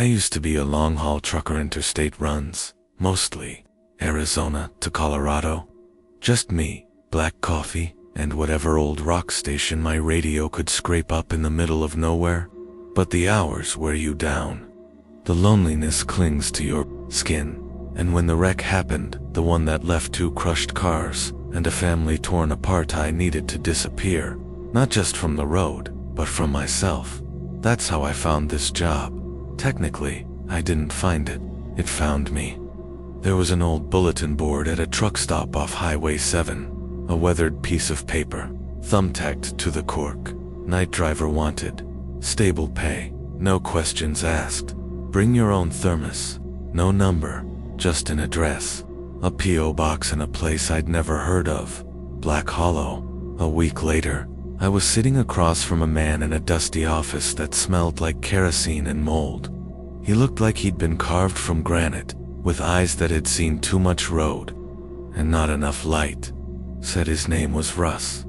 used to be a long-haul trucker, interstate runs, mostly Arizona to Colorado. Just me, black coffee, and whatever old rock station my radio could scrape up in the middle of nowhere. But the hours wear you down. The loneliness clings to your skin. And when the wreck happened, the one that left 2 crushed cars and a family torn apart, I needed to disappear. Not just from the road, but from myself. That's how I found this job. Technically, I didn't find it. It found me. There was an old bulletin board at a truck stop off Highway 7. A weathered piece of paper, thumbtacked to the cork. Night driver wanted. Stable pay. No questions asked. Bring your own thermos. No number, just an address. A P.O. box in a place I'd never heard of. Black Hollow. A week later, I was sitting across from a man in a dusty office that smelled like kerosene and mold. He looked like he'd been carved from granite, with eyes that had seen too much road and not enough light. Said his name was Russ.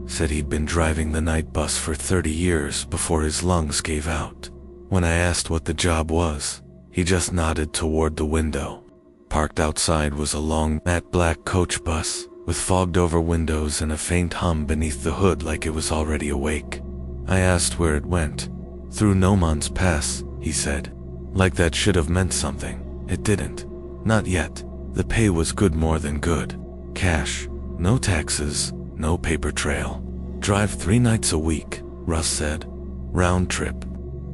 Said he'd been driving the night bus for 30 years before his lungs gave out. When I asked what the job was, he just nodded toward the window. Parked outside was a long, matte black coach bus, with fogged-over windows and a faint hum beneath the hood like it was already awake. I asked where it went. Through No Man's Pass, he said. Like that should have meant something. It didn't. Not yet. The pay was good, more than good. Cash. No taxes. No paper trail. Drive 3 nights a week, Russ said. Round trip.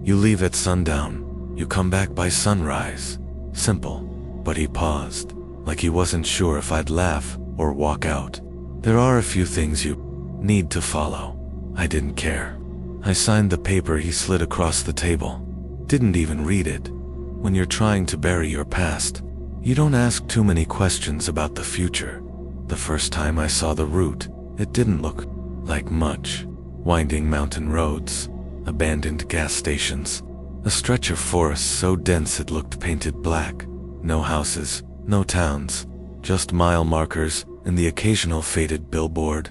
You leave at sundown. You come back by sunrise. Simple. But he paused, like he wasn't sure if I'd laugh or walk out. There are a few things you need to follow. I didn't care. I signed the paper he slid across the table. Didn't even read it. When you're trying to bury your past, you don't ask too many questions about the future. The first time I saw the route, it didn't look like much. Winding mountain roads, abandoned gas stations, a stretch of forest so dense it looked painted black. No houses, no towns, just mile markers and the occasional faded billboard,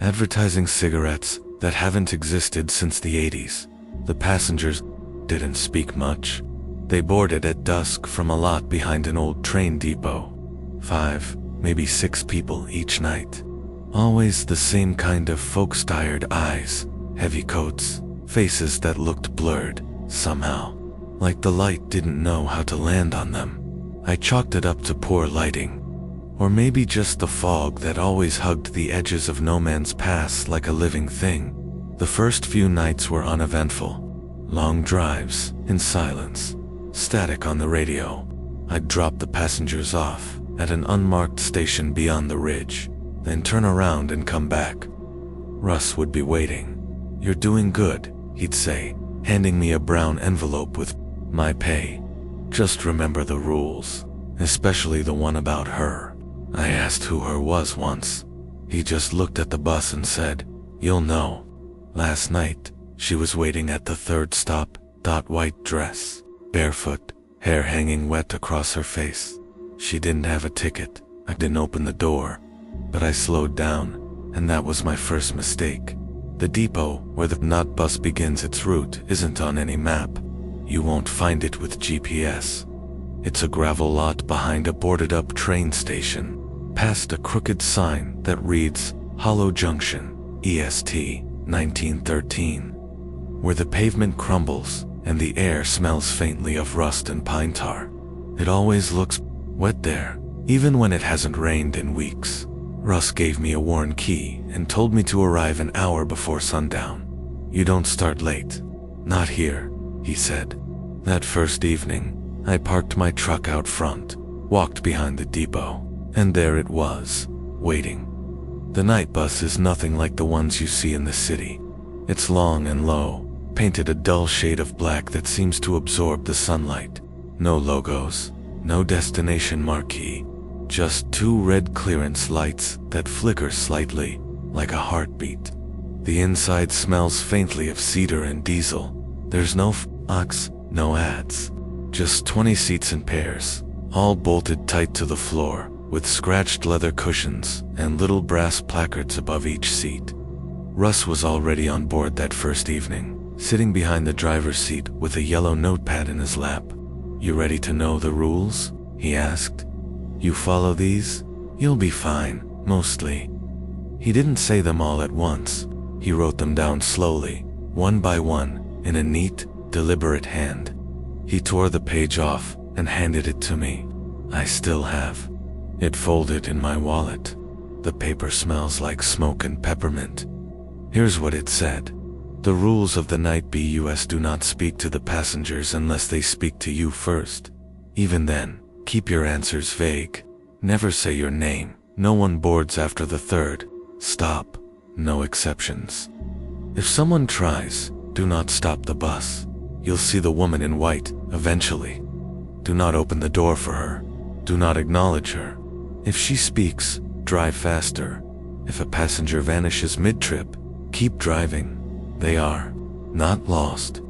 advertising cigarettes that haven't existed since the 80s. The passengers didn't speak much. They boarded at dusk from a lot behind an old train depot. 5, maybe 6 people each night. Always the same kind of folks-tired eyes, heavy coats, faces that looked blurred, somehow, like the light didn't know how to land on them. I chalked it up to poor lighting, or maybe just the fog that always hugged the edges of No Man's Pass like a living thing. The first few nights were uneventful. Long drives, in silence, static on the radio. I'd drop the passengers off at an unmarked station beyond the ridge, then turn around and come back. Russ would be waiting. "You're doing good," he'd say, handing me a brown envelope with my pay. "Just remember the rules, especially the one about her." I asked who her was once. He just looked at the bus and said, "You'll know." Last night, she was waiting at the 3rd stop, white dress, barefoot, hair hanging wet across her face. She didn't have a ticket. I didn't open the door, but I slowed down, and that was my first mistake. The depot where the not bus begins its route isn't on any map. You won't find it with GPS. It's a gravel lot behind a boarded-up train station, past a crooked sign that reads Hollow Junction, EST, 1913, where the pavement crumbles and the air smells faintly of rust and pine tar. It always looks wet there, even when it hasn't rained in weeks. Russ gave me a worn key and told me to arrive an hour before sundown. "You don't start late." "Not here," he said. That first evening, I parked my truck out front, walked behind the depot, and there it was, waiting. The night bus is nothing like the ones you see in the city. It's long and low, painted a dull shade of black that seems to absorb the sunlight. No logos, no destination marquee, just 2 red clearance lights that flicker slightly, like a heartbeat. The inside smells faintly of cedar and diesel. There's no ox, no ads. Just 20 seats in pairs, all bolted tight to the floor, with scratched leather cushions and little brass placards above each seat. Russ was already on board that first evening, sitting behind the driver's seat with a yellow notepad in his lap. "You ready to know the rules?" he asked. "You follow these, you'll be fine, mostly." He didn't say them all at once. He wrote them down slowly, one by one, in a neat, deliberate hand. He tore the page off and handed it to me. I still have it folded in my wallet. The paper smells like smoke and peppermint. Here's what it said. "The rules of the night bus do not speak to the passengers unless they speak to you first. Even then, keep your answers vague. Never say your name. No one boards after the third stop. No exceptions. If someone tries, do not stop the bus. You'll see the woman in white, eventually. Do not open the door for her. Do not acknowledge her. If she speaks, drive faster. If a passenger vanishes mid-trip, keep driving. They are not lost.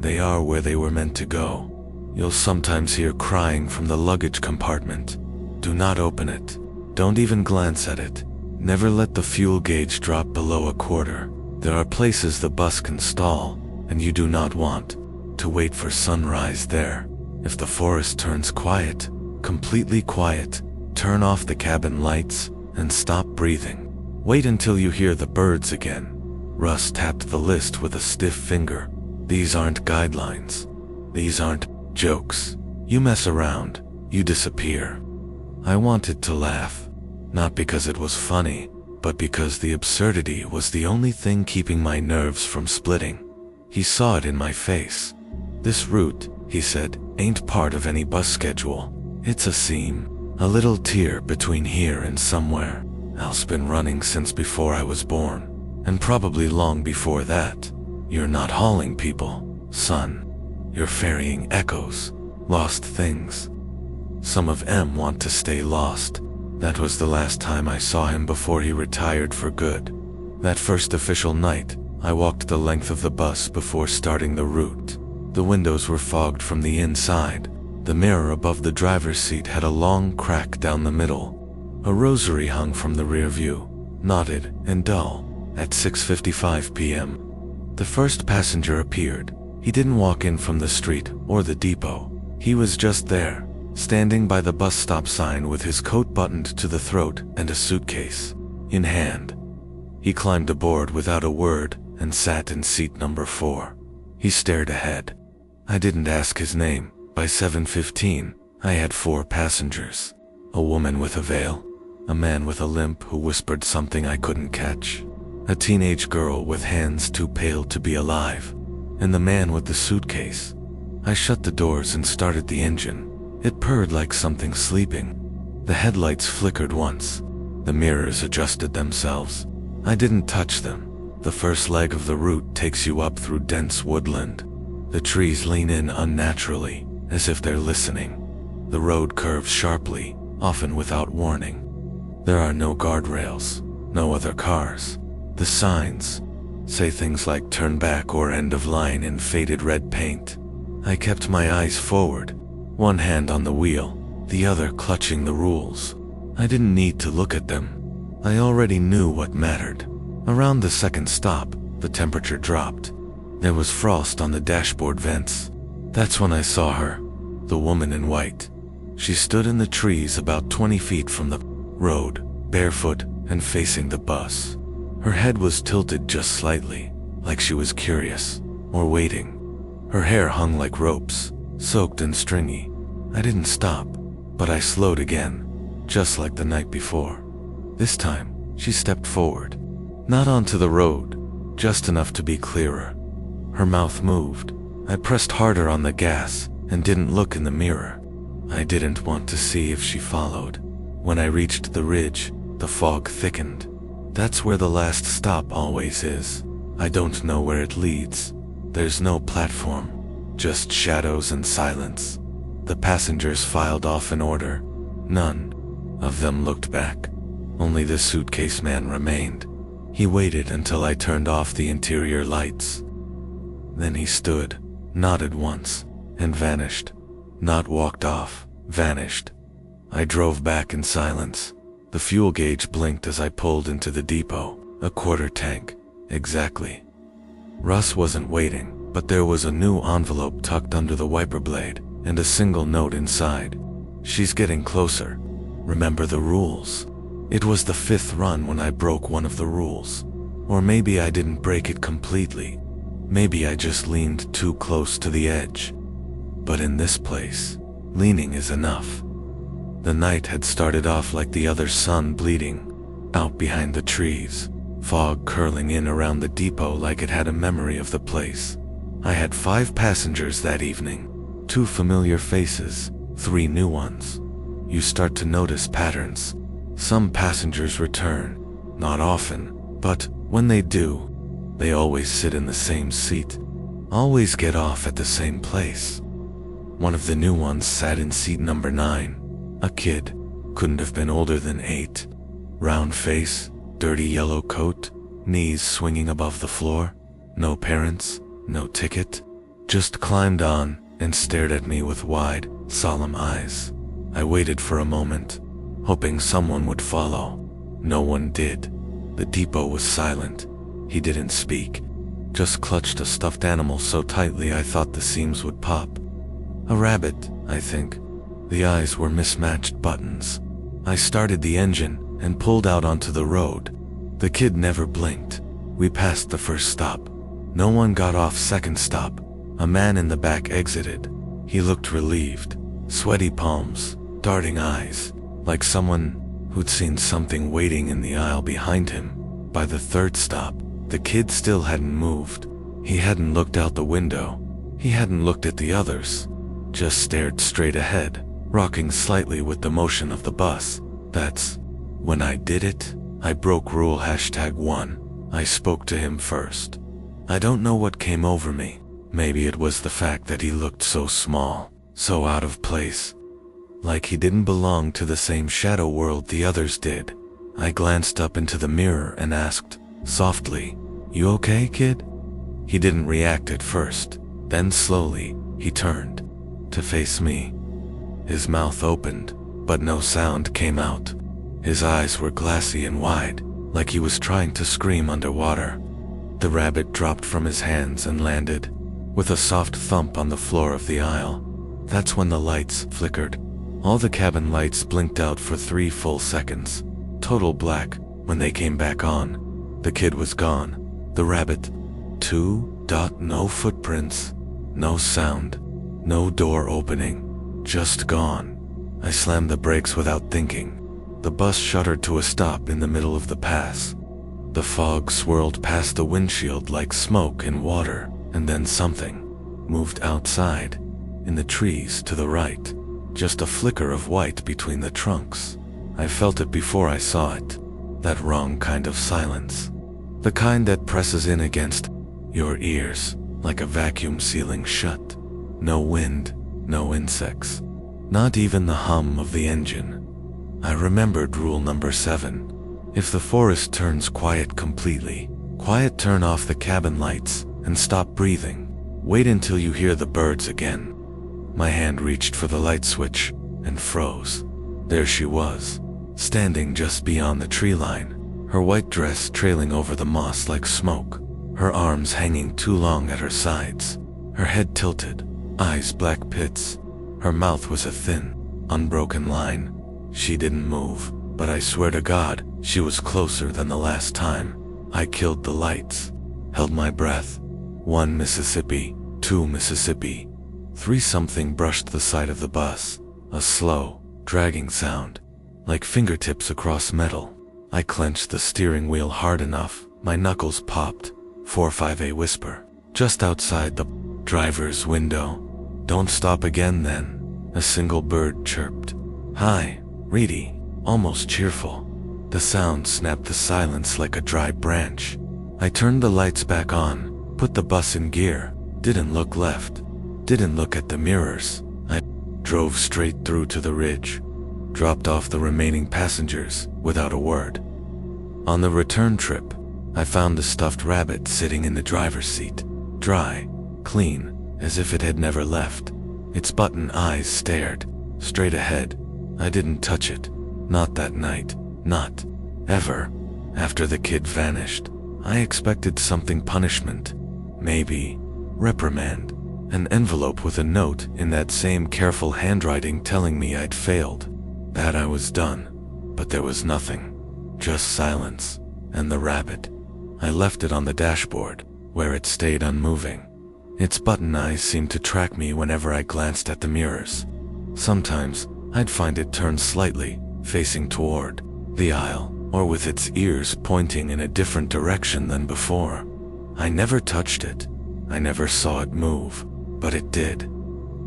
They are where they were meant to go. You'll sometimes hear crying from the luggage compartment. Do not open it. Don't even glance at it. Never let the fuel gauge drop below a quarter. There are places the bus can stall, and you do not want to wait for sunrise there. If the forest turns quiet, completely quiet, turn off the cabin lights and stop breathing. Wait until you hear the birds again." Russ tapped the list with a stiff finger. "These aren't guidelines. These aren't jokes. You mess around, you disappear." I wanted to laugh, not because it was funny, but because the absurdity was the only thing keeping my nerves from splitting. He saw it in my face. "This route," he said, "ain't part of any bus schedule. It's a seam, a little tear between here and somewhere. Else been running since before I was born, and probably long before that. You're not hauling people, son. You're ferrying echoes, lost things. Some of them want to stay lost." That was the last time I saw him before he retired for good. That first official night, I walked the length of the bus before starting the route. The windows were fogged from the inside. The mirror above the driver's seat had a long crack down the middle. A rosary hung from the rear view, knotted and dull, at 6:55 p.m. The first passenger appeared. He didn't walk in from the street or the depot. He was just there, standing by the bus stop sign with his coat buttoned to the throat and a suitcase in hand. He climbed aboard without a word and sat in seat number 4. He stared ahead. I didn't ask his name. By 7:15, I had 4 passengers. A woman with a veil, a man with a limp who whispered something I couldn't catch, a teenage girl with hands too pale to be alive, and the man with the suitcase. I shut the doors and started the engine. It purred like something sleeping. The headlights flickered once. The mirrors adjusted themselves. I didn't touch them. The first leg of the route takes you up through dense woodland. The trees lean in unnaturally, as if they're listening. The road curves sharply, often without warning. There are no guardrails, no other cars. The signs say things like "turn back" or "end of line" in faded red paint. I kept my eyes forward, one hand on the wheel, the other clutching the rules. I didn't need to look at them. I already knew what mattered. Around the second stop, the temperature dropped. There was frost on the dashboard vents. That's when I saw her, the woman in white. She stood in the trees about 20 feet from the road, barefoot and facing the bus. Her head was tilted just slightly, like she was curious, or waiting. Her hair hung like ropes, soaked and stringy. I didn't stop, but I slowed again, just like the night before. This time, she stepped forward. Not onto the road, just enough to be clearer. Her mouth moved. I pressed harder on the gas and didn't look in the mirror. I didn't want to see if she followed. When I reached the ridge, the fog thickened. That's where the last stop always is. I don't know where it leads. There's no platform, just shadows and silence. The passengers filed off in order. None of them looked back. Only the suitcase man remained. He waited until I turned off the interior lights. Then he stood, nodded once, and vanished. Not walked off, vanished. I drove back in silence. The fuel gauge blinked as I pulled into the depot. A quarter tank, exactly. Russ wasn't waiting, but there was a new envelope tucked under the wiper blade. and a single note inside. She's getting closer. Remember the rules. It was the 5th run when I broke one of the rules. Or maybe I didn't break it completely. Maybe I just leaned too close to the edge. But in this place, leaning is enough. The night had started off like the other sun bleeding, out behind the trees, fog curling in around the depot like it had a memory of the place. I had 5 passengers that evening, 2 familiar faces, 3 new ones. You start to notice patterns. Some passengers return, not often, but when they do, they always sit in the same seat, always get off at the same place. One of the new ones sat in seat number 9, a kid, couldn't have been older than 8. Round face, dirty yellow coat, knees swinging above the floor. No parents, no ticket. Just climbed on and stared at me with wide, solemn eyes. I waited for a moment, hoping someone would follow. No one did. The depot was silent. He didn't speak, just clutched a stuffed animal so tightly I thought the seams would pop. A rabbit, I think. The eyes were mismatched buttons. I started the engine and pulled out onto the road. The kid never blinked. We passed the first stop. No one got off second stop. A man in the back exited. He looked relieved. Sweaty palms, darting eyes, like someone who'd seen something waiting in the aisle behind him. By the third stop, the kid still hadn't moved. He hadn't looked out the window. He hadn't looked at the others. Just stared straight ahead, rocking slightly with the motion of the bus. That's when I did it. I broke rule #1. I spoke to him first. I don't know what came over me. Maybe it was the fact that he looked so small, so out of place. Like he didn't belong to the same shadow world the others did. I glanced up into the mirror and asked, softly, "You okay, kid?" He didn't react at first. Then slowly, he turned to face me. His mouth opened, but no sound came out. His eyes were glassy and wide, like he was trying to scream underwater. The rabbit dropped from his hands and landed with a soft thump on the floor of the aisle. That's when the lights flickered. All the cabin lights blinked out for 3 full seconds. Total black. When they came back on, the kid was gone. The rabbit, too. No footprints, no sound, no door opening, just gone. I slammed the brakes without thinking. The bus shuddered to a stop in the middle of the pass. The fog swirled past the windshield like smoke and water, and then something moved outside, in the trees to the right. Just a flicker of white between the trunks. I felt it before I saw it. That wrong kind of silence. The kind that presses in against your ears like a vacuum sealing shut. No wind, no insects, not even the hum of the engine. I remembered rule number 7. If the forest turns quiet completely, quiet, turn off the cabin lights and stop breathing. Wait until you hear the birds again. My hand reached for the light switch and froze. There she was, standing just beyond the tree line, her white dress trailing over the moss like smoke, her arms hanging too long at her sides, her head tilted, eyes black pits. Her mouth was a thin, unbroken line. She didn't move, but I swear to God, she was closer than the last time. I killed the lights, held my breath. 1 Mississippi, 2 Mississippi, 3. Something brushed the side of the bus, a slow, dragging sound, like fingertips across metal. I clenched the steering wheel hard enough, my knuckles popped. 4-5, a whisper, just outside the driver's window. Don't stop again then. A single bird chirped. Hi, Reedy, almost cheerful. The sound snapped the silence like a dry branch. I turned the lights back on, put the bus in gear, didn't look left, didn't look at the mirrors. I drove straight through to the ridge, dropped off the remaining passengers without a word. On the return trip, I found the stuffed rabbit sitting in the driver's seat, dry, clean, as if it had never left. Its button eyes stared straight ahead. I didn't touch it, not that night, not ever. After the kid vanished, I expected something, punishment, maybe reprimand, An envelope with a note in that same careful handwriting telling me I'd failed, that I was done. But there was nothing, just silence, and the rabbit. I left it on the dashboard, where it stayed unmoving. Its button eyes seemed to track me whenever I glanced at the mirrors. Sometimes, I'd find it turned slightly, facing toward the aisle, or with its ears pointing in a different direction than before. I never touched it. I never saw it move, but it did.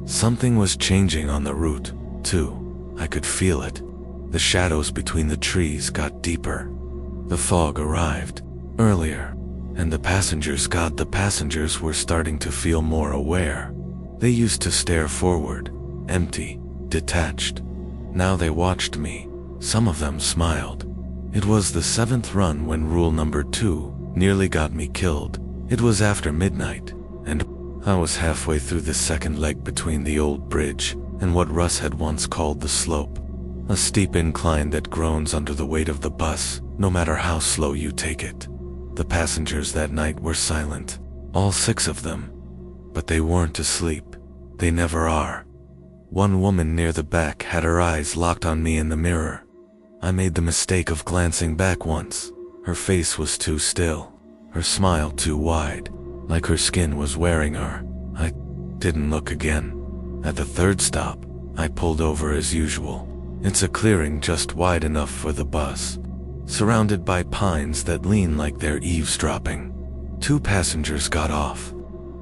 Something was changing on the route, too. I could feel it. The shadows between the trees got deeper. The fog arrived earlier, and the passengers were starting to feel more aware. They used to stare forward, empty, detached. Now they watched me. Some of them smiled. It was the 7th run when rule number 2 nearly got me killed. It was after midnight, and I was halfway through the second leg between the old bridge and what Russ had once called the slope. A steep incline that groans under the weight of the bus, no matter how slow you take it. The passengers that night were silent, all 6 of them. But they weren't asleep. They never are. One woman near the back had her eyes locked on me in the mirror. I made the mistake of glancing back once. Her face was too still, her smile too wide, like her skin was wearing her. I didn't look again. At the 3rd stop, I pulled over as usual. It's a clearing just wide enough for the bus, surrounded by pines that lean like they're eavesdropping. 2 passengers got off.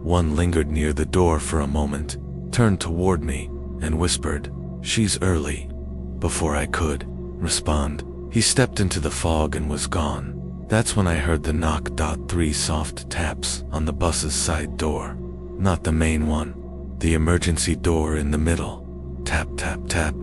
One lingered near the door for a moment, turned toward me, and whispered, "She's early." Before I could respond, he stepped into the fog and was gone. That's when I heard the knock. 3 soft taps on the bus's side door. Not the main one, the emergency door in the middle. Tap, tap, tap.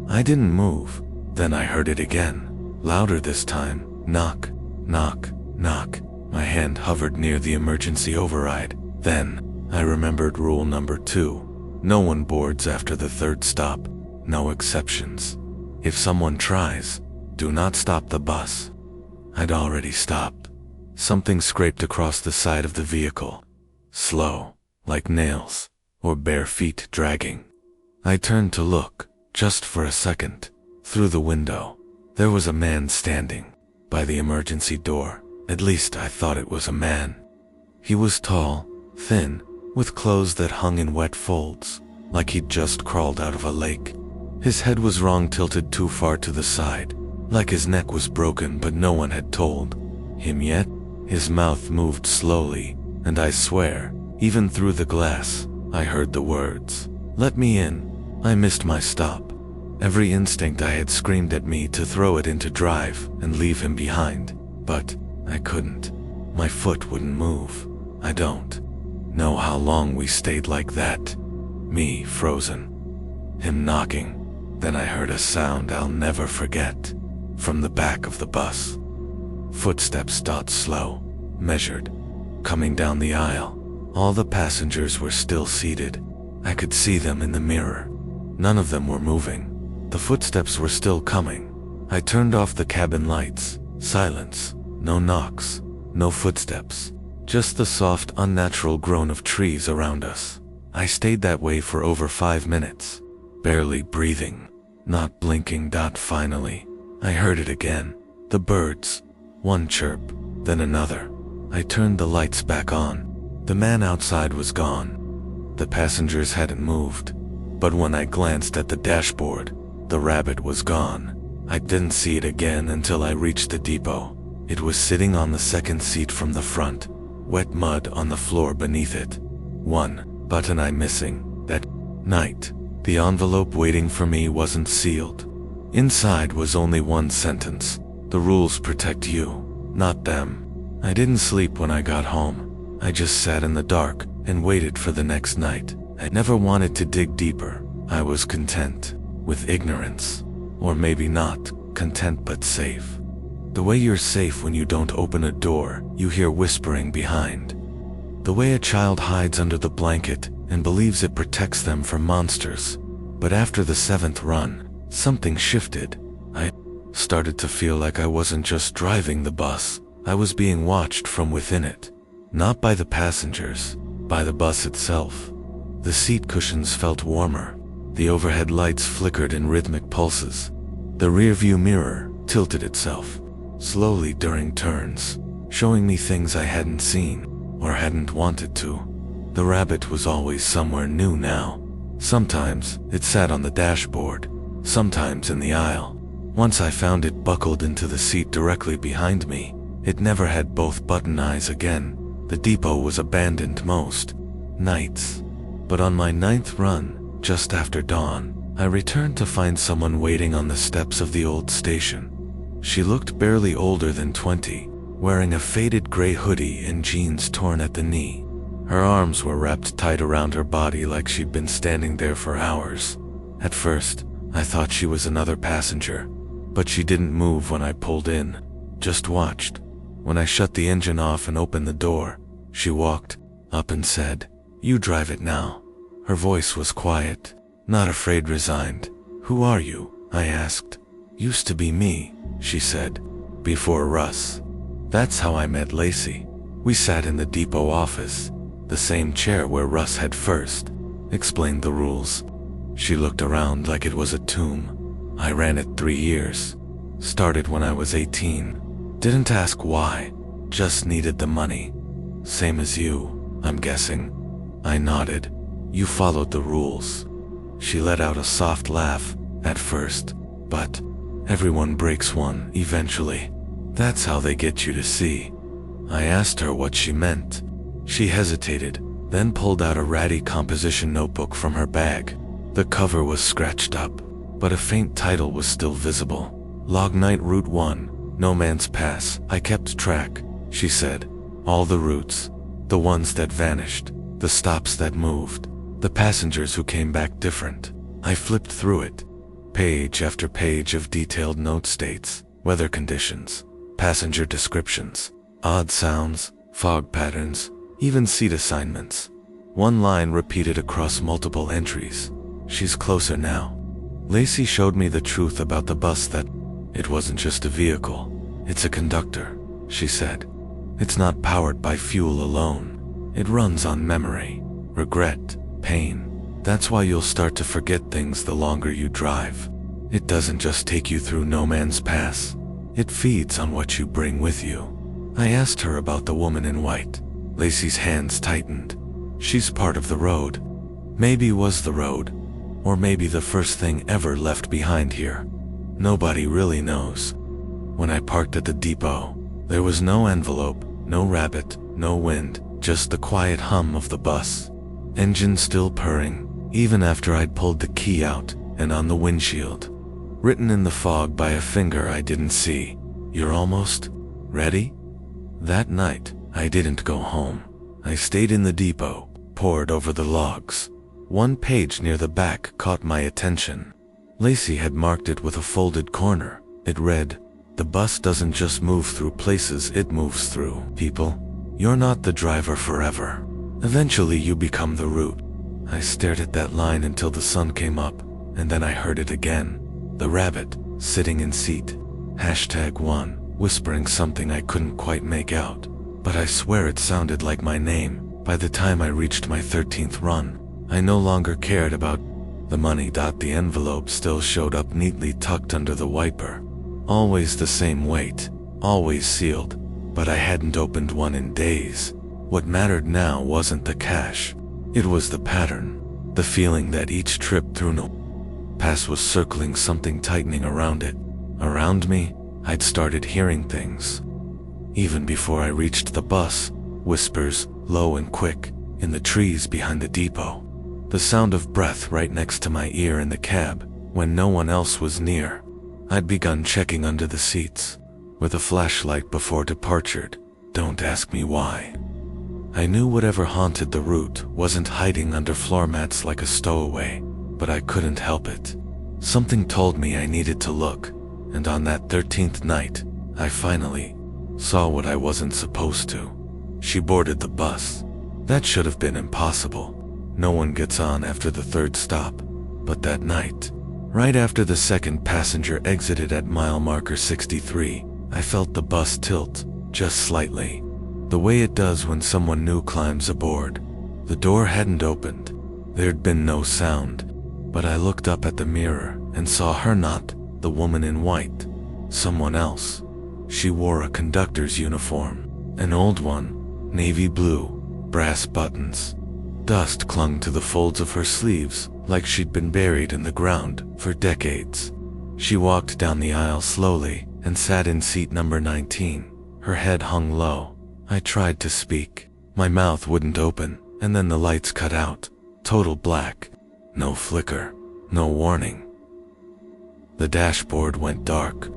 I didn't move. Then I heard it again, louder this time. Knock, knock, knock. My hand hovered near the emergency override. Then, I remembered rule number 2. No one boards after the 3rd stop. No exceptions. If someone tries, do not stop the bus. I'd already stopped. Something scraped across the side of the vehicle. Slow, like nails, or bare feet dragging. I turned to look, just for a second. Through the window, there was a man standing by the emergency door. At least I thought it was a man. He was tall, thin, with clothes that hung in wet folds, like he'd just crawled out of a lake. His head was wrong, tilted too far to the side, like his neck was broken, but no one had told him yet. His mouth moved slowly, and I swear, even through the glass, I heard the words, "Let me in." I missed my stop. Every instinct I had screamed at me to throw it into drive and leave him behind, but I couldn't. My foot wouldn't move. I don't know how long we stayed like that. Me frozen. Him knocking. Then I heard a sound I'll never forget. From the back of the bus. Footsteps. Slow, measured, coming down the aisle. All the passengers were still seated. I could see them in the mirror. None of them were moving. The footsteps were still coming. I turned off the cabin lights. Silence. No knocks. No footsteps. Just the soft, unnatural groan of trees around us. I stayed that way for over 5 minutes. Barely breathing. Not blinking. Finally, I heard it again. The birds. One chirp, then another. I turned the lights back on. The man outside was gone. The passengers hadn't moved. But when I glanced at the dashboard, the rabbit was gone. I didn't see it again until I reached the depot. It was sitting on the 2nd seat from the front, wet mud on the floor beneath it. One button I missing. That night, the envelope waiting for me wasn't sealed. Inside was only one sentence: "The rules protect you, not them." I didn't sleep when I got home. I just sat in the dark and waited for the next night. I never wanted to dig deeper. I was content with ignorance. Or maybe not content, but safe. The way you're safe when you don't open a door you hear whispering behind. The way a child hides under the blanket and believes it protects them from monsters. But after the 7th run, something shifted. I started to feel like I wasn't just driving the bus. I was being watched from within it. Not by the passengers, by the bus itself. The seat cushions felt warmer. The overhead lights flickered in rhythmic pulses. The rearview mirror tilted itself, slowly during turns, showing me things I hadn't seen or hadn't wanted to. The rabbit was always somewhere new now. Sometimes it sat on the dashboard, sometimes in the aisle. Once I found it buckled into the seat directly behind me. It never had both button eyes again. The depot was abandoned most nights. But on my 9th run, just after dawn, I returned to find someone waiting on the steps of the old station. She looked barely older than 20, wearing a faded gray hoodie and jeans torn at the knee. Her arms were wrapped tight around her body like she'd been standing there for hours. At first, I thought she was another passenger, but she didn't move when I pulled in, just watched. When I shut the engine off and opened the door, she walked up and said, "You drive it now." Her voice was quiet, not afraid, resigned. "Who are you?" I asked. "Used to be me," she said, "before Russ." That's how I met Lacey. We sat in the depot office, the same chair where Russ had first explained the rules. She looked around like it was a tomb. I ran it 3 years. Started when I was 18. Didn't ask why, just needed the money. Same as you, I'm guessing. I nodded. You followed the rules. She let out a soft laugh at first, but everyone breaks one eventually. That's how they get you to see. I asked her what she meant. She hesitated, then pulled out a ratty composition notebook from her bag. The cover was scratched up, but a faint title was still visible. Log Night Route 1, No Man's Pass. I kept track, she said. All the routes, the ones that vanished, the stops that moved, the passengers who came back different. I flipped through it. Page after page of detailed note states, weather conditions, passenger descriptions, odd sounds, fog patterns, even seat assignments. One line repeated across multiple entries. She's closer now. Lacey showed me the truth about the bus, that it wasn't just a vehicle. It's a conductor, she said. It's not powered by fuel alone. It runs on memory, regret, pain. That's why you'll start to forget things the longer you drive. It doesn't just take you through No Man's Pass. It feeds on what you bring with you. I asked her about the woman in white. Lacey's hands tightened. She's part of the road. Maybe was the road, or maybe the first thing ever left behind here. Nobody really knows. When I parked at the depot, there was no envelope, no rabbit, no wind, just the quiet hum of the bus. Engine still purring, even after I'd pulled the key out and on the windshield. Written in the fog by a finger I didn't see, "You're almost ready?" That night, I didn't go home. I stayed in the depot, pored over the logs. One page near the back caught my attention. Lacey had marked it with a folded corner. It read, "The bus doesn't just move through places, it moves through people. You're not the driver forever. Eventually you become the route." I stared at that line until the sun came up, and then I heard it again. The rabbit, sitting in seat. #1, whispering something I couldn't quite make out, but I swear it sounded like my name. By the time I reached my 13th run, I no longer cared about the money. The envelope still showed up neatly tucked under the wiper. Always the same weight, always sealed, but I hadn't opened one in days. What mattered now wasn't the cash. It was the pattern, the feeling that each trip through No Pass was circling something, tightening around it. Around me, I'd started hearing things. Even before I reached the bus, whispers, low and quick, in the trees behind the depot. The sound of breath right next to my ear in the cab, when no one else was near. I'd begun checking under the seats, with a flashlight before departure. Don't ask me why. I knew whatever haunted the route wasn't hiding under floor mats like a stowaway, but I couldn't help it. Something told me I needed to look, and on that 13th night, I finally saw what I wasn't supposed to. She boarded the bus. That should have been impossible. No one gets on after the 3rd stop. But that night, right after the 2nd passenger exited at mile marker 63, I felt the bus tilt, just slightly. The way it does when someone new climbs aboard. The door hadn't opened. There'd been no sound, but I looked up at the mirror and saw her, not the woman in white, someone else. She wore a conductor's uniform, an old one, navy blue, brass buttons. Dust clung to the folds of her sleeves like she'd been buried in the ground for decades. She walked down the aisle slowly and sat in seat number 19. Her head hung low. I tried to speak. My mouth wouldn't open, and then the lights cut out. Total black. No flicker. No warning. The dashboard went dark.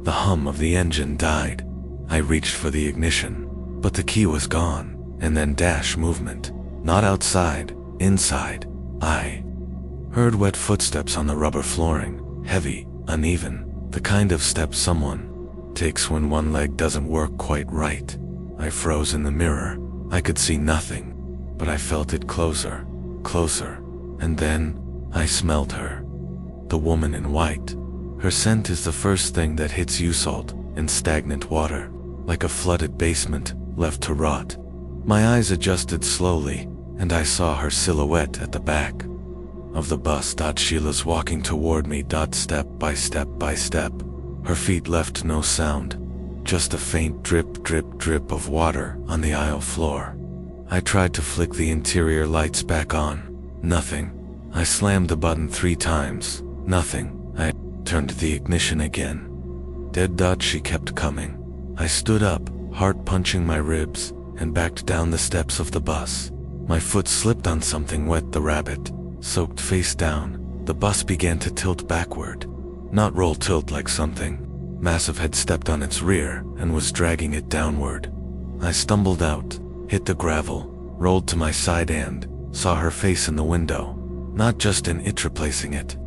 The hum of the engine died. I reached for the ignition, but the key was gone, and then dash movement. Not outside, inside. I heard wet footsteps on the rubber flooring, heavy, uneven, the kind of steps someone takes when one leg doesn't work quite right. I froze in the mirror. I could see nothing, but I felt it closer, closer, and then I smelled her. The woman in white. Her scent is the first thing that hits you, salt and stagnant water, like a flooded basement left to rot. My eyes adjusted slowly, and I saw her silhouette at the back of the bus. Sheila's walking toward me. Step by step by step. Her feet left no sound, just a faint drip, drip, drip of water on the aisle floor. I tried to flick the interior lights back on. Nothing. I slammed the button 3 times. Nothing. I turned the ignition again. Dead. She kept coming. I stood up, heart punching my ribs, and backed down the steps of the bus. My foot slipped on something wet. The rabbit soaked face down. The bus began to tilt backward. Not roll, tilt, like something massive had stepped on its rear and was dragging it downward. I stumbled out, hit the gravel, rolled to my side and saw her face in the window. Not just in it, replacing it.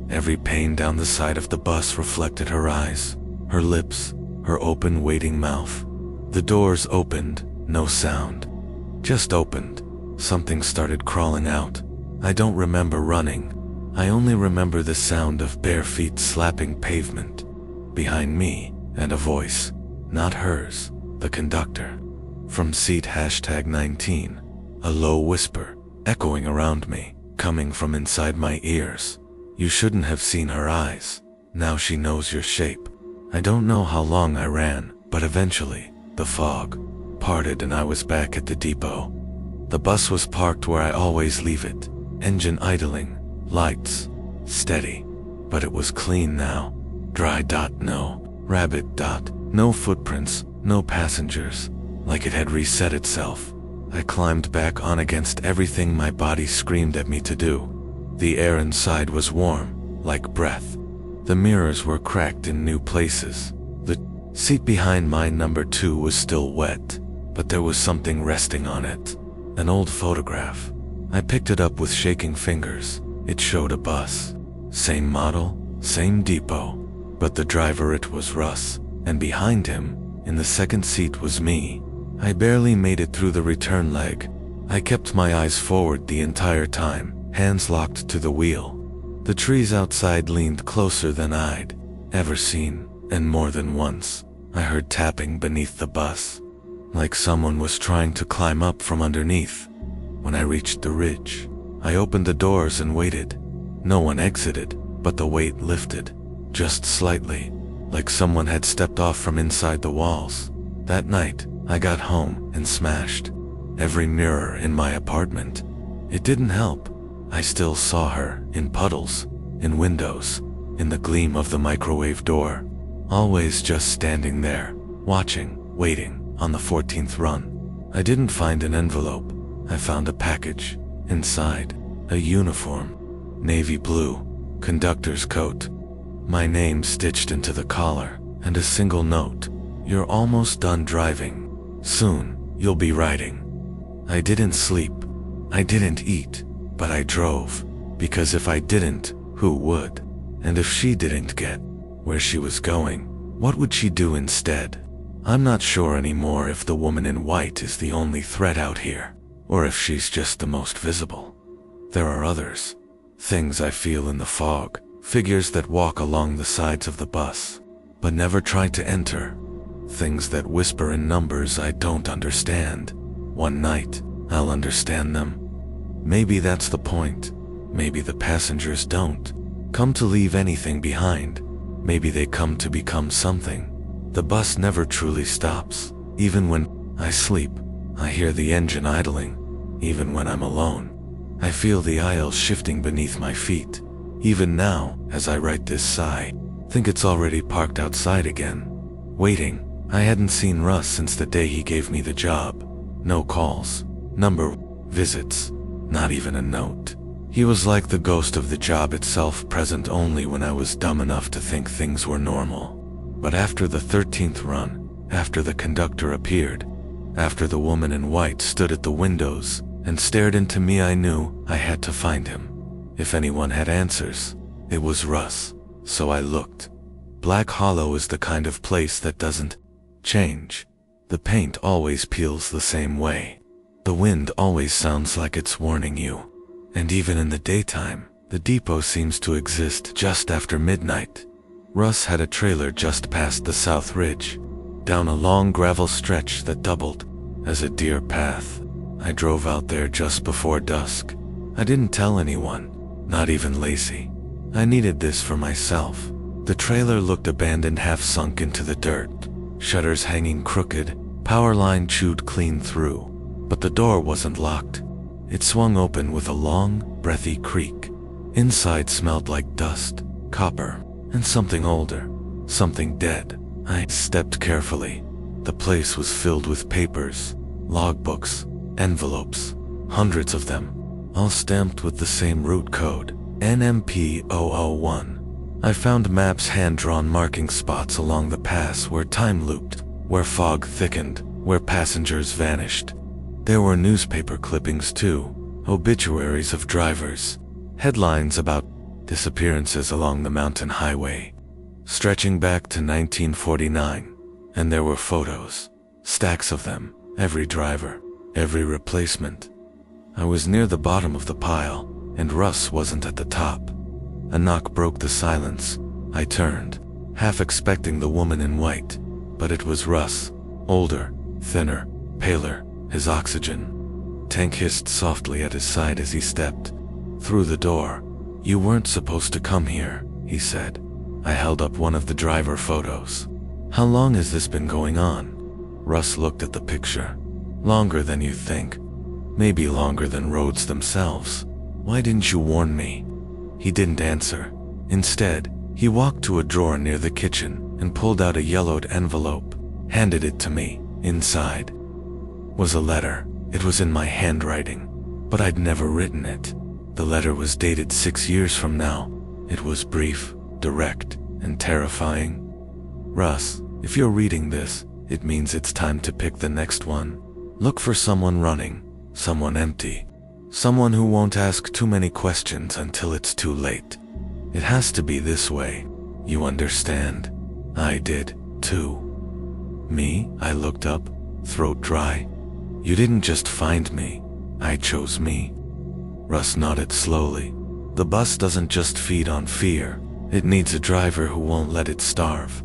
Every pane down the side of the bus reflected her eyes, her lips, her open, waiting mouth. The doors opened, no sound. Just opened. Something started crawling out. I don't remember running. I only remember the sound of bare feet slapping pavement behind me, and a voice, not hers, the conductor. From seat #19, a low whisper, echoing around me, coming from inside my ears. You shouldn't have seen her eyes. Now she knows your shape. I don't know how long I ran, but eventually, the fog parted and I was back at the depot. The bus was parked where I always leave it, engine idling, lights steady, but it was clean now. Dry. No rabbit. No footprints, no passengers, like it had reset itself. I climbed back on against everything my body screamed at me to do. The air inside was warm, like breath. The mirrors were cracked in new places. The seat behind my number 2 was still wet, but there was something resting on it. An old photograph. I picked it up with shaking fingers. It showed a bus. Same model, same depot. But the driver, it was Russ, and behind him, in the second seat, was me. I barely made it through the return leg. I kept my eyes forward the entire time, hands locked to the wheel. The trees outside leaned closer than I'd ever seen, and more than once, I heard tapping beneath the bus, like someone was trying to climb up from underneath. When I reached the ridge, I opened the doors and waited. No one exited, but the weight lifted, just slightly, like someone had stepped off from inside the walls. That night, I got home and smashed every mirror in my apartment. It didn't help. I still saw her, in puddles, in windows, in the gleam of the microwave door. Always just standing there, watching, waiting, on the 14th run. I didn't find an envelope. I found a package. Inside, a uniform. Navy blue, conductor's coat. My name stitched into the collar, and a single note. You're almost done driving. Soon, you'll be riding. I didn't sleep. I didn't eat. But I drove, because if I didn't, who would? And if she didn't get where she was going, what would she do instead? I'm not sure anymore if the woman in white is the only threat out here, or if she's just the most visible. There are others. Things I feel in the fog, figures that walk along the sides of the bus, but never try to enter. Things that whisper in numbers I don't understand. One night, I'll understand them. Maybe that's the point. Maybe the passengers don't come to leave anything behind. Maybe they come to become something. The bus never truly stops. Even when I sleep, I hear the engine idling. Even when I'm alone, I feel the aisles shifting beneath my feet. Even now, as I write this sigh, think it's already parked outside again, waiting. I hadn't seen Russ since the day he gave me the job. No calls, number visits, not even a note. He was like the ghost of the job itself, present only when I was dumb enough to think things were normal. But after the 13th run, after the conductor appeared, after the woman in white stood at the windows and stared into me, I knew I had to find him. If anyone had answers, it was Russ. So I looked. Black Hollow is the kind of place that doesn't change. The paint always peels the same way. The wind always sounds like it's warning you. And even in the daytime, the depot seems to exist just after midnight. Russ had a trailer just past the South Ridge, down a long gravel stretch that doubled as a deer path. I drove out there just before dusk. I didn't tell anyone, not even Lacey. I needed this for myself. The trailer looked abandoned, half sunk into the dirt, shutters hanging crooked, power line chewed clean through. But the door wasn't locked. It swung open with a long, breathy creak. Inside smelled like dust, copper, and something older, something dead. I stepped carefully. The place was filled with papers, logbooks, envelopes, hundreds of them, all stamped with the same route code, NMP 001. I found maps, hand-drawn marking spots along the pass where time looped, where fog thickened, where passengers vanished. There were newspaper clippings too, obituaries of drivers, headlines about disappearances along the mountain highway, stretching back to 1949. And there were photos, stacks of them, every driver, every replacement. I was near the bottom of the pile, and Russ wasn't at the top. A knock broke the silence. I turned, half expecting the woman in white, but it was Russ, older, thinner, paler. His oxygen tank hissed softly at his side as he stepped through the door. "You weren't supposed to come here," he said. I held up one of the driver photos. "How long has this been going on?" Russ looked at the picture. "Longer than you think. Maybe longer than roads themselves. Why didn't you warn me?" He didn't answer. Instead, he walked to a drawer near the kitchen and pulled out a yellowed envelope, handed it to me. Inside was a letter. It was in my handwriting, but I'd never written it. The letter was dated 6 years from now. It was brief, direct, and terrifying. "Russ, if you're reading this, it means it's time to pick the next one. Look for someone running, someone empty, someone who won't ask too many questions until it's too late. It has to be this way. You understand?" I did, too. "Me?" I looked up, throat dry. "You didn't just find me. I chose me." Russ nodded slowly. "The bus doesn't just feed on fear. It needs a driver who won't let it starve."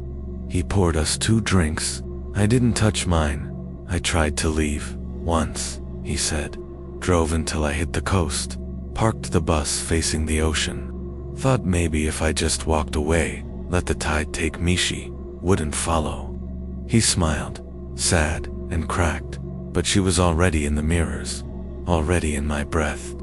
He poured us 2 drinks. I didn't touch mine. "I tried to leave once," he said. "Drove until I hit the coast. Parked the bus facing the ocean. Thought maybe if I just walked away, let the tide take me, she wouldn't follow." He smiled, sad and cracked, but she was already in the mirrors, already in my breath.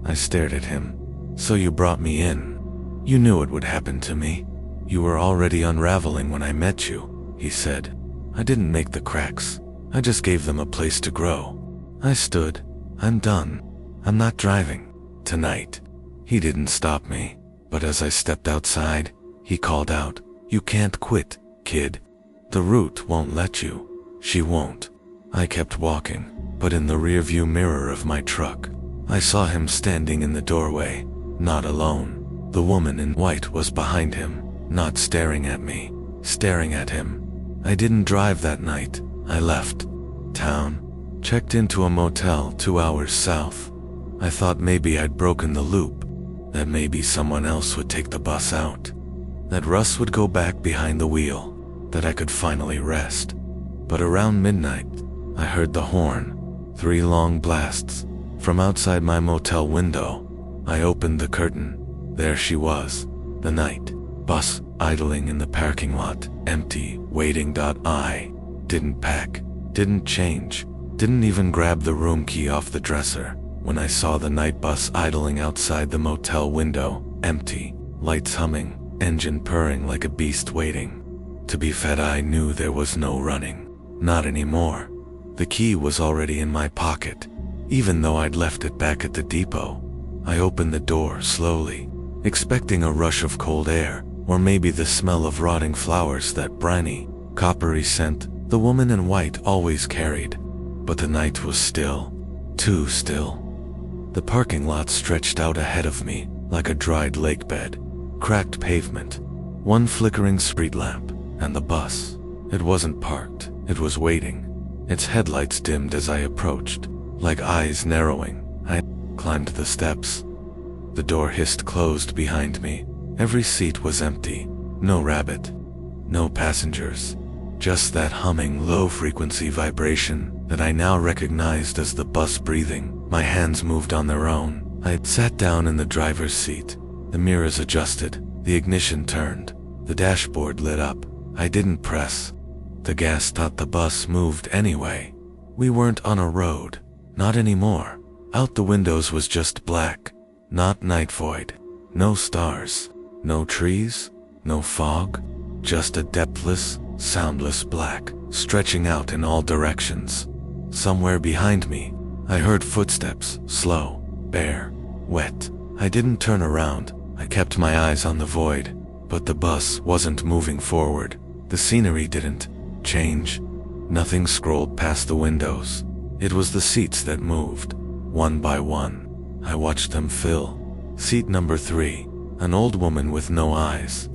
I stared at him. "So you brought me in. You knew it would happen to me. You were already unraveling when I met you," he said. "I didn't make the cracks. I just gave them a place to grow." I stood. "I'm done. I'm not driving tonight." He didn't stop me, but as I stepped outside, he called out, "You can't quit, kid. The route won't let you. She won't." I kept walking, but in the rearview mirror of my truck, I saw him standing in the doorway, not alone. The woman in white was behind him, not staring at me, staring at him. I didn't drive that night. I left town, checked into a motel 2 hours south. I thought maybe I'd broken the loop, that maybe someone else would take the bus out, that Russ would go back behind the wheel, that I could finally rest. But around midnight, I heard the horn, 3 long blasts, From outside my motel window, I opened the curtain. There she was, the night bus idling in the parking lot, empty, waiting. I didn't pack, didn't change, didn't even grab the room key off the dresser when I saw the night bus idling outside the motel window, empty, lights humming, engine purring like a beast waiting to be fed. I knew there was no running, not anymore. The key was already in my pocket, even though I'd left it back at the depot. I opened the door slowly, expecting a rush of cold air, or maybe the smell of rotting flowers, that briny, coppery scent the woman in white always carried. But the night was still, too still. The parking lot stretched out ahead of me like a dried lake bed, cracked pavement, one flickering street lamp, and the bus. It wasn't parked, it was waiting, its headlights dimmed as I approached, like eyes narrowing. I climbed the steps. The door hissed closed behind me. Every seat was empty. No rabbit, no passengers. Just that humming, low-frequency vibration that I now recognized as the bus breathing. My hands moved on their own. I sat down in the driver's seat. The mirrors adjusted. The ignition turned. The dashboard lit up. I didn't press the gas. Thought the bus moved anyway. We weren't on a road. Not anymore. Out the windows was just black. Not night void. No stars. No trees. No fog. Just a depthless, soundless black, stretching out in all directions. Somewhere behind me, I heard footsteps, slow, bare, wet. I didn't turn around. I kept my eyes on the void, but the bus wasn't moving forward. The scenery didn't change. Nothing scrolled past the windows. It was the seats that moved, one by one. I watched them fill. Seat number 3, an old woman with no eyes,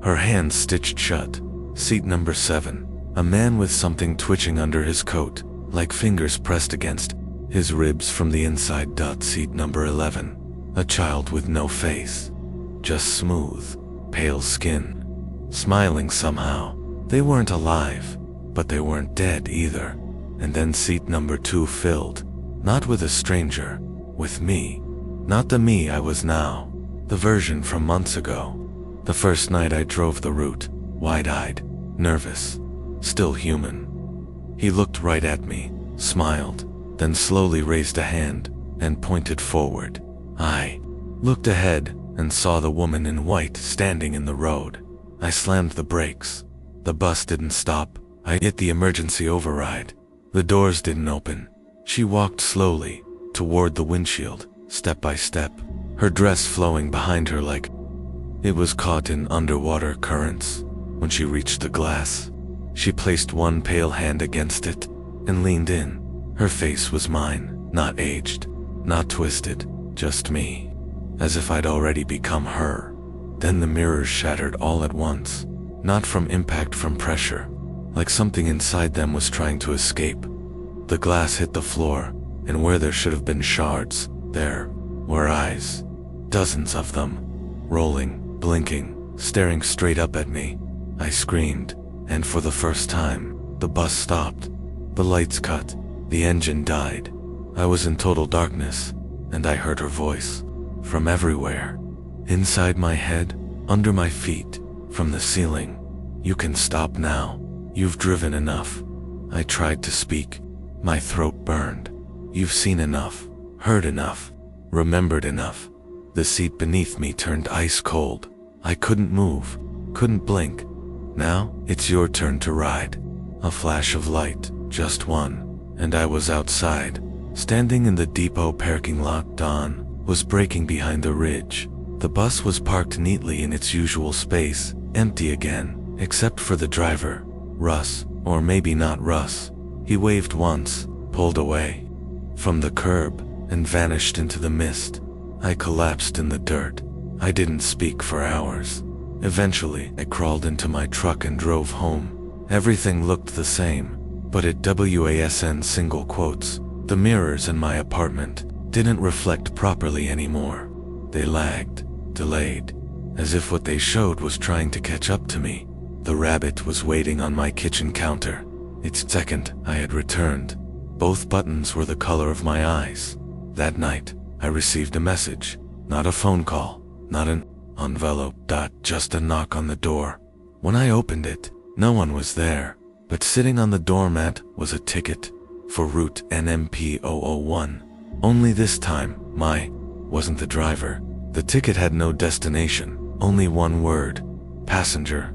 her hands stitched shut. Seat number 7, a man with something twitching under his coat, like fingers pressed against his ribs from the inside. Seat number 11, a child with no face, just smooth, pale skin, smiling somehow. They weren't alive, but they weren't dead either. And then seat number 2 filled, not with a stranger, with me. Not the me I was now, the version from months ago. The first night I drove the route, wide-eyed, nervous, still human. He looked right at me, smiled, then slowly raised a hand and pointed forward. I looked ahead and saw the woman in white standing in the road. I slammed the brakes. The bus didn't stop. I hit the emergency override. The doors didn't open. She walked slowly toward the windshield, step by step, her dress flowing behind her like it was caught in underwater currents. When she reached the glass, she placed one pale hand against it and leaned in. Her face was mine, not aged, not twisted, just me, as if I'd already become her. Then the mirrors shattered all at once, not from impact, from pressure, like something inside them was trying to escape. The glass hit the floor, and where there should have been shards, there were eyes, dozens of them, rolling, blinking, staring straight up at me. I screamed, and for the first time, the bus stopped. The lights cut. The engine died. I was in total darkness, and I heard her voice from everywhere. Inside my head, under my feet, from the ceiling. "You can stop now. You've driven enough." I tried to speak. My throat burned. "You've seen enough, heard enough, remembered enough." The seat beneath me turned ice cold. I couldn't move, couldn't blink. "Now, it's your turn to ride." A flash of light, just one, and I was outside, standing in the depot parking lot. Dawn was breaking behind the ridge. The bus was parked neatly in its usual space, empty again, except for the driver, Russ, or maybe not Russ. He waved once, pulled away from the curb, and vanished into the mist. I collapsed in the dirt. I didn't speak for hours. Eventually, I crawled into my truck and drove home. Everything looked the same, but at WASN single quotes, the mirrors in my apartment didn't reflect properly anymore. They lagged, delayed, as if what they showed was trying to catch up to me. The rabbit was waiting on my kitchen counter. Its second I had returned. Both buttons were the color of my eyes. That night, I received a message. Not a phone call, not an envelope, just a knock on the door. When I opened it, no one was there, but sitting on the doormat was a ticket for route NMP 001. Only this time, wasn't the driver. The ticket had no destination, only one word: passenger.